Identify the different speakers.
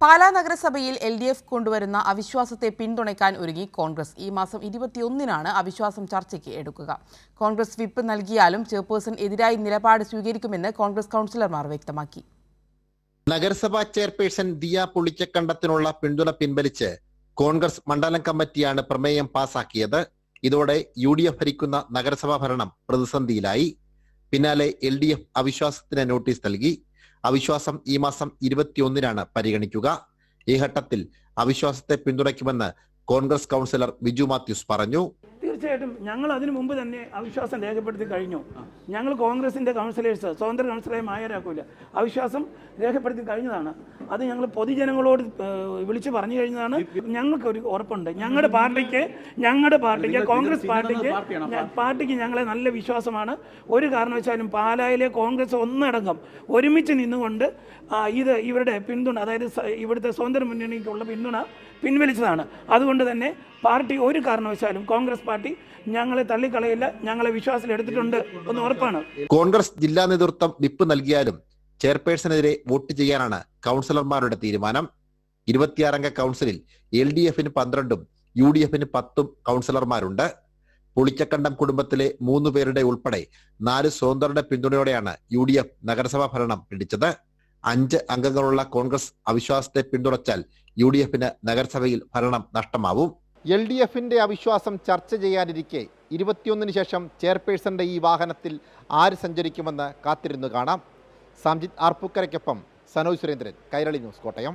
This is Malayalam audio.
Speaker 1: പാലാ നഗരസഭയിൽ LDF കൊണ്ടുവരുന്ന അവിശ്വാസത്തെ പിന്തുണയ്ക്കാൻ ഒരുങ്ങി കോൺഗ്രസ്. ഈ മാസം 21-നാണ് അവിശ്വാസം ചർച്ചയ്ക്ക് എടുക്കുക. കോൺഗ്രസ് വിപ്പ് നൽകിയാലും ചെയർപേഴ്സൺ എതിരായി നിലപാട് സ്വീകരിക്കുമെന്ന് കോൺഗ്രസ് കൗൺസിലർമാർ വ്യക്തമാക്കി.
Speaker 2: നഗരസഭാ ചെയർപേഴ്സൺ ദിയ പുളിക്കക്കണ്ടത്തിനുള്ള പിന്തുണ പിൻവലിച്ച് കോൺഗ്രസ് മണ്ഡലം കമ്മിറ്റിയാണ് പ്രമേയം പാസാക്കിയത്. ഇതോടെ UDF ഭരിക്കുന്ന നഗരസഭാ ഭരണം പ്രതിസന്ധിയിലായി. പിന്നാലെ LDF അവിശ്വാസത്തിന് നോട്ടീസ് നൽകി. അവിശ്വാസം ഈ മാസം 21-നാണ് പരിഗണിക്കുക. ഈ ഘട്ടത്തിൽ അവിശ്വാസത്തെ പിന്തുണയ്ക്കുമെന്ന് കോൺഗ്രസ് കൗൺസിലർ വിജു മാത്യൂസ് പറഞ്ഞു.
Speaker 3: തീർച്ചയായിട്ടും ഞങ്ങൾ അതിനു മുമ്പ് തന്നെ അവിശ്വാസം രേഖപ്പെടുത്തി കഴിഞ്ഞു. ഞങ്ങൾ കോൺഗ്രസിന്റെ കൗൺസിലേഴ്സ് സ്വതന്ത്ര കൗൺസിലറെ മായരാക്കൂല, അവിശ്വാസം രേഖപ്പെടുത്തി കഴിഞ്ഞതാണ്. അത് ഞങ്ങൾ പൊതുജനങ്ങളോട് വിളിച്ചു പറഞ്ഞു കഴിഞ്ഞതാണ്. ഞങ്ങൾക്ക് ഒരു ഉറപ്പുണ്ട്, ഞങ്ങളുടെ പാർട്ടിക്ക് കോൺഗ്രസ് പാർട്ടിക്ക് ഞങ്ങളെ നല്ല വിശ്വാസമാണ്. ഒരു കാരണവശാലും പാലായിലെ കോൺഗ്രസ് ഒന്നടങ്കം ഒരുമിച്ച് നിന്നുകൊണ്ട് ഇവരുടെ പിന്തുണ, അതായത് ഇവിടുത്തെ സ്വതന്ത്ര മുന്നണിക്കുള്ള പിന്തുണ പിൻവലിച്ചതാണ്. അതുകൊണ്ട് തന്നെ പാർട്ടി ഒരു കാരണവശാലും കോൺഗ്രസ് പാർട്ടി ഞങ്ങളെ തള്ളിക്കളയില്ല, ഞങ്ങളെ വിശ്വാസത്തിൽ എടുത്തിട്ടുണ്ട് എന്ന് ഉറപ്പാണ്.
Speaker 2: കോൺഗ്രസ് ജില്ലാ നേതൃത്വം വിപ്പ് നൽകിയാലും ചെയർപേഴ്സണെതിരെ വോട്ട് ചെയ്യാനാണ് കൗൺസിലർമാരുടെ തീരുമാനം. 26-അംഗ കൗൺസിലിൽ LDF-ന് 12-ഉം UDF-ന് 10-ഉം കൗൺസിലർമാരുണ്ട്. പുളിക്കക്കണ്ടം കുടുംബത്തിലെ 3 പേരുടെ ഉൾപ്പെടെ 4 സ്വതന്ത്രരുടെ പിന്തുണയോടെയാണ് UDF നഗരസഭാ ഭരണം പിടിച്ചത്. 5 അംഗങ്ങളുള്ള കോൺഗ്രസ് അവിശ്വാസത്തെ പിന്തുണച്ചാൽ UDF-ന് നഗരസഭയിൽ ഭരണം നഷ്ടമാവും. LDF-ന്റെ അവിശ്വാസം ചർച്ച ചെയ്യാനിരിക്കെ 21-ന് ശേഷം ചെയർപേഴ്സന്റെ ഈ വാഹനത്തിൽ ആര് സഞ്ചരിക്കുമെന്ന് കാത്തിരുന്നു കാണാം. സംജിത് ആർപ്പൂക്കരയ്ക്കൊപ്പം സനോജ് സുരേന്ദ്രൻ, കൈരളി ന്യൂസ്, കോട്ടയം.